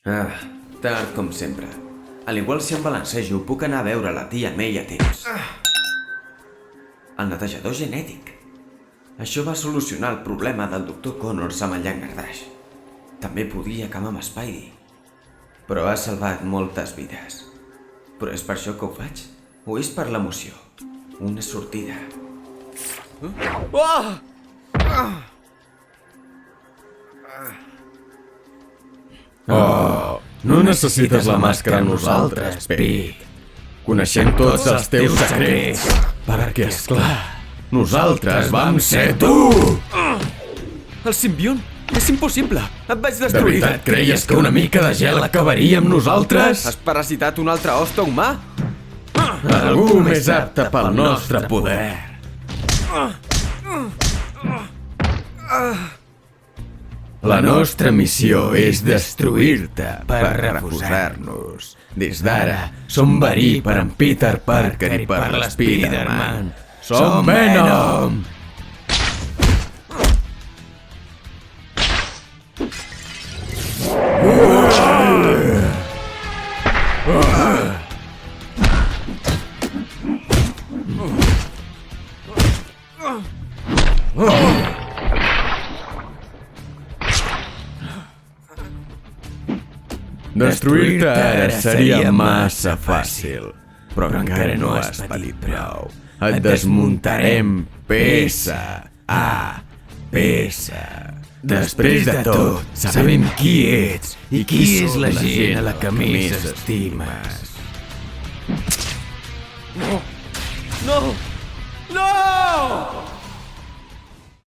Tard com sempre. Al igual si em balancejo, puc anar a veure la tia May a temps. El netejador genètic. Això va solucionar el problema del Dr. Connors amb el llangardaix. També podia acabar amb Spidey. Però ha salvat moltes vides. Però és per això que ho faig? O és per l'emoció? Una sortida. Oh, no necessites la màscara amb nosaltres, Pete. Coneixem tots els teus secrets. Perquè, esclar, nosaltres vam ser tu! El simbiont? És impossible! Et vaig De destruir! veritat creies que una mica de gel acabaria amb nosaltres? Has parasitat un altre hoste humà? Algú més apte pel nostre poder. La nostra missió és destruir-te per refusar-nos. Des d'ara, som verí per en Peter Parker i per l'Spider-Man. Som Venom! Destruir-te ara seria massa fàcil, però encara no has patit prou. Et desmuntarem peça a peça. Després de tot, sabem qui ets i qui és la gent a la que més estimes. No! No!